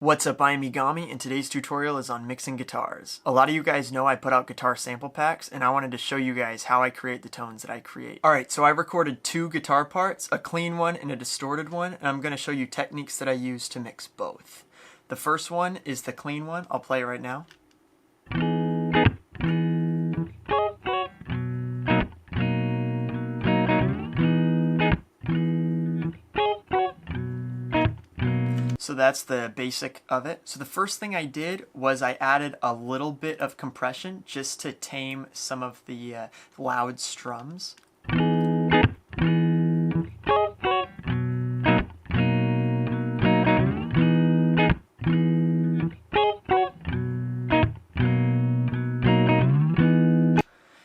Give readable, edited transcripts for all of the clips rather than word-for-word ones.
What's up, I'm Egomi, and today's tutorial is on mixing guitars. A lot of you guys know I put out guitar sample packs, and I wanted to show you guys how I create the tones that I create. Alright, so I recorded two guitar parts, a clean one and a distorted one, and I'm going to show you techniques that I use to mix both. The first one is the clean one. I'll play it right now. So that's the basic of it. So the first thing I did was I added a little bit of compression just to tame some of the loud strums.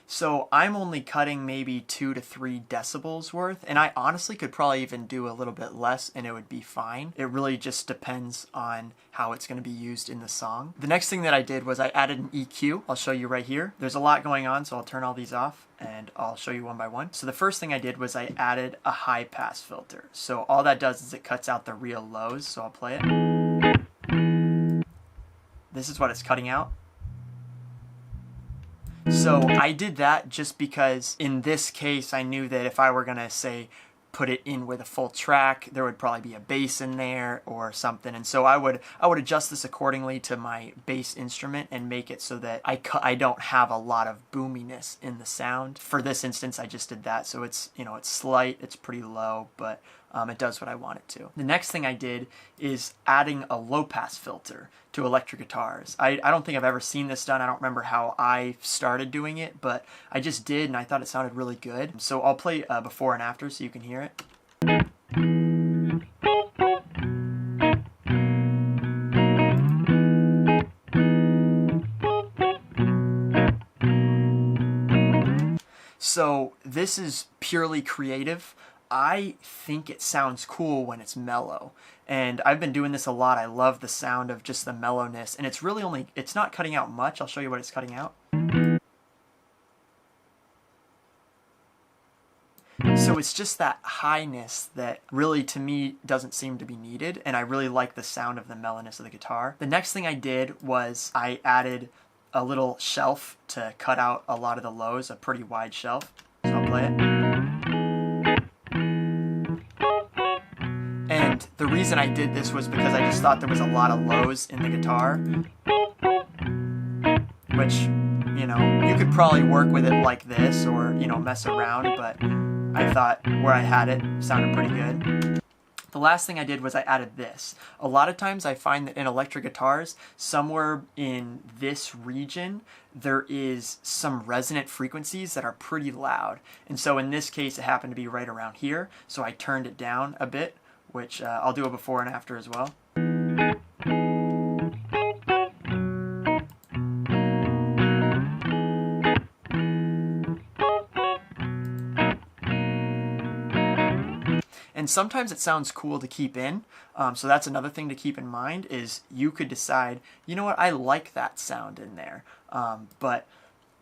So I'm only cutting maybe 2 to 3 decibels worth, and I honestly could probably even do a little bit less and it would be fine. It really just depends on how it's going to be used in the song. The next thing that I did was I added an EQ. I'll show you right here. There's a lot going on, so I'll turn all these off and I'll show you one by one. So the first thing I did was I added a high pass filter. So all that does is it cuts out the real lows, so I'll play it. This is what it's cutting out. So I did that just because in this case I knew that if I were going to say put it in with a full track, there would probably be a bass in there or something, and so I would adjust this accordingly to my bass instrument and make it so that I don't have a lot of boominess in the sound. For this instance I just did that, so it's, you know, it's slight, it's pretty low, but it does what I want it to. The next thing I did is adding a low pass filter to electric guitars. I don't think I've ever seen this done. I don't remember how I started doing it, but I just did and I thought it sounded really good. So I'll play before and after so you can hear it. So this is purely creative. I think it sounds cool when it's mellow, and I've been doing this a lot. I love the sound of just the mellowness, and it's really only, it's not cutting out much. I'll show you what it's cutting out. So it's just that highness that really to me doesn't seem to be needed, and I really like the sound of the mellowness of the guitar. The next thing I did was I added a little shelf to cut out a lot of the lows, a pretty wide shelf. So I'll play it. And the reason I did this was because I just thought there was a lot of lows in the guitar, which, you know, you could probably work with it like this or, you know, mess around, but I thought where I had it sounded pretty good. The last thing I did was I added this. A lot of times I find that in electric guitars, somewhere in this region, there is some resonant frequencies that are pretty loud. And so in this case, it happened to be right around here, so I turned it down a bit, which I'll do a before and after as well. And sometimes it sounds cool to keep in, so that's another thing to keep in mind is you could decide, you know what, I like that sound in there, but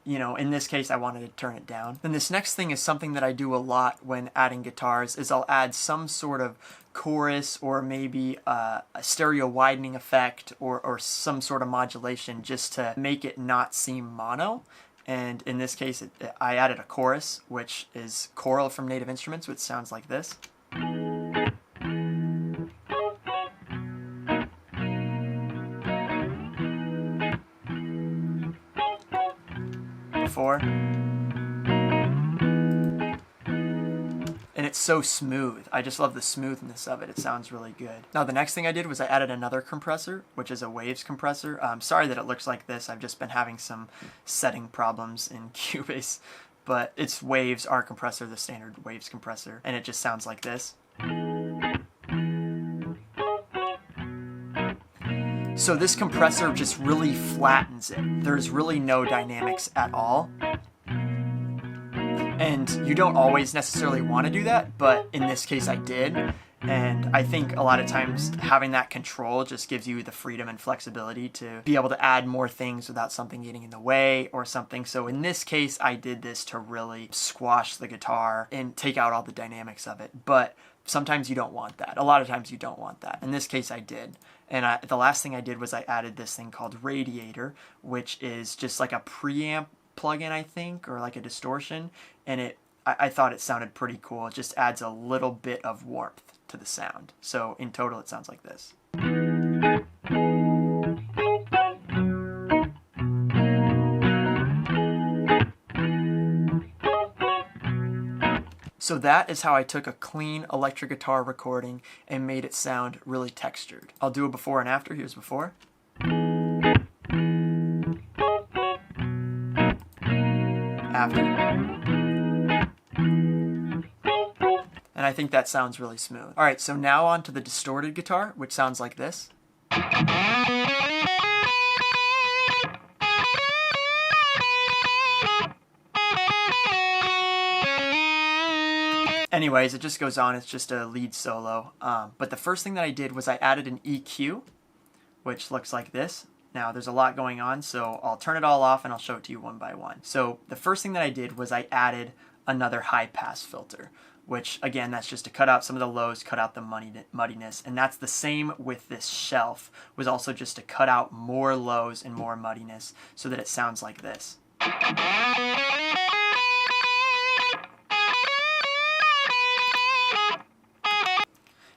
you know, in this case I wanted to turn it down. Then this next thing is something that I do a lot when adding guitars is I'll add some sort of chorus or maybe a stereo widening effect or some sort of modulation just to make it not seem mono. And in this case I added a chorus, which is choral from Native Instruments, which sounds like this. Before. And it's so smooth. I just love the smoothness of it. It sounds really good. Now the next thing I did was I added another compressor, which is a waves compressor. Sorry that it looks like this. I've just been having some setting problems in Cubase, but it's waves, our compressor, the standard waves compressor, and it just sounds like this. So this compressor just really flattens it. There's really no dynamics at all. And you don't always necessarily want to do that, but in this case I did. And I think a lot of times having that control just gives you the freedom and flexibility to be able to add more things without something getting in the way or something. So in this case, I did this to really squash the guitar and take out all the dynamics of it. But sometimes you don't want that. A lot of times you don't want that. In this case, I did. And the last thing I did was I added this thing called Radiator, which is just like a preamp plugin, I think, or like a distortion. And I thought it sounded pretty cool. It just adds a little bit of warmth to the sound. So in total, it sounds like this. So that is how I took a clean electric guitar recording and made it sound really textured. I'll do a before and after. Here's before. After. And I think that sounds really smooth. All right, so now on to the distorted guitar, which sounds like this. Anyways, it just goes on. It's just a lead solo. But the first thing that I did was I added an EQ, which looks like this. Now, there's a lot going on, so I'll turn it all off and I'll show it to you one by one. So the first thing that I did was I added another high-pass filter, which, again, that's just to cut out some of the lows, cut out the muddiness. And that's the same with this shelf, was also just to cut out more lows and more muddiness so that it sounds like this.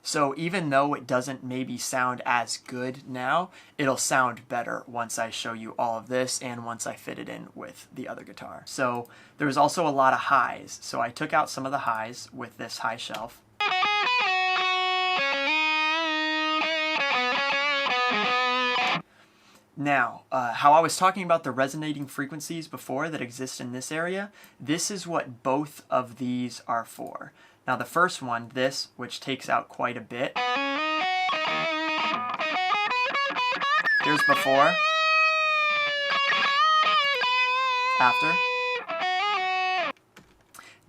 So even though it doesn't maybe sound as good now, it'll sound better once I show you all of this and once I fit it in with the other guitar. So there's also a lot of highs. So I took out some of the highs with this high shelf. Now, how I was talking about the resonating frequencies before that exist in this area, this is what both of these are for. Now the first one, this, which takes out quite a bit. Here's before. After.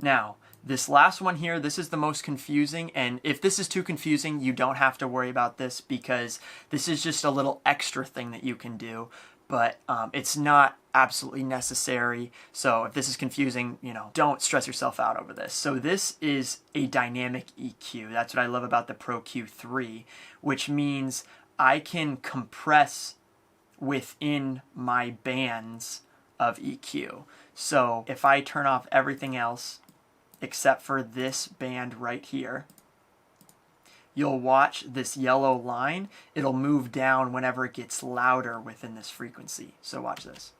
Now, this last one here, this is the most confusing, and if this is too confusing, you don't have to worry about this because this is just a little extra thing that you can do, but it's not absolutely necessary. So if this is confusing, don't stress yourself out over this. So this is a dynamic EQ. That's what I love about the Pro Q3, which means I can compress within my bands of EQ. So if I turn off everything else except for this band right here, you'll watch this yellow line. It'll move down whenever it gets louder within this frequency. So watch this.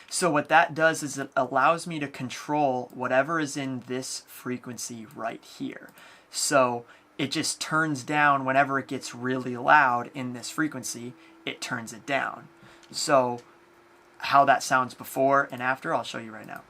So what that does is it allows me to control whatever is in this frequency right here. So it just turns down whenever it gets really loud in this frequency, it turns it down. So how that sounds before and after, I'll show you right now.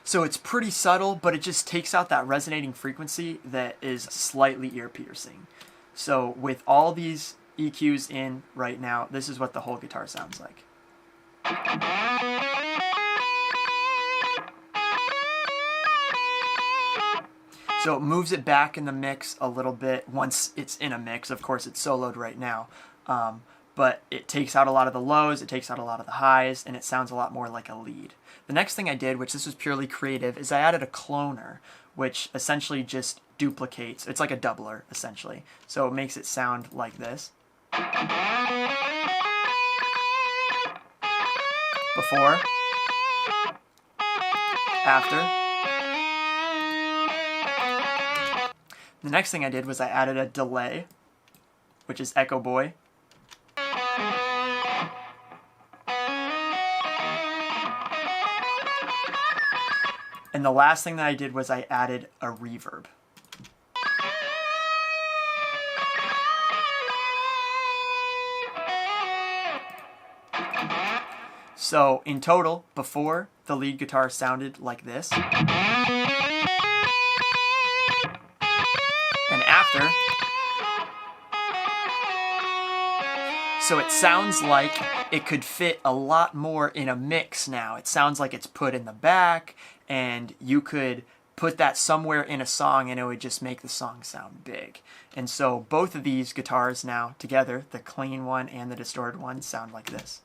So it's pretty subtle, but it just takes out that resonating frequency that is slightly ear-piercing. So with all these EQs in right now, this is what the whole guitar sounds like. So it moves it back in the mix a little bit once it's in a mix. Of course, it's soloed right now. But it takes out a lot of the lows, it takes out a lot of the highs, and it sounds a lot more like a lead. The next thing I did, which this was purely creative, is I added a cloner, which essentially just duplicates. It's like a doubler, essentially. So it makes it sound like this. Before. After. The next thing I did was I added a delay, which is Echo Boy. And the last thing that I did was I added a reverb. So in total, before, the lead guitar sounded like this. And after, so it sounds like it could fit a lot more in a mix now. It sounds like it's put in the back, and you could put that somewhere in a song and it would just make the song sound big. And so both of these guitars now together, the clean one and the distorted one, sound like this.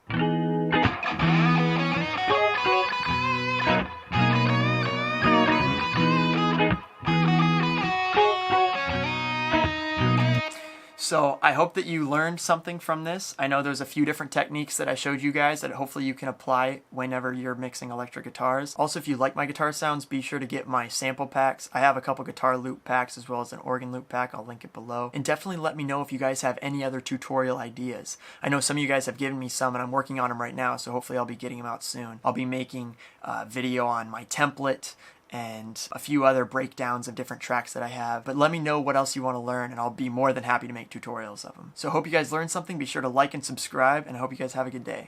So I hope that you learned something from this. I know there's a few different techniques that I showed you guys that hopefully you can apply whenever you're mixing electric guitars. Also, if you like my guitar sounds, be sure to get my sample packs. I have a couple guitar loop packs as well as an organ loop pack. I'll link it below. And definitely let me know if you guys have any other tutorial ideas. I know some of you guys have given me some and I'm working on them right now, so hopefully I'll be getting them out soon. I'll be making a video on my template and a few other breakdowns of different tracks that I have. But let me know what else you want to learn and I'll be more than happy to make tutorials of them. So I hope you guys learned something. Be sure to like and subscribe and I hope you guys have a good day.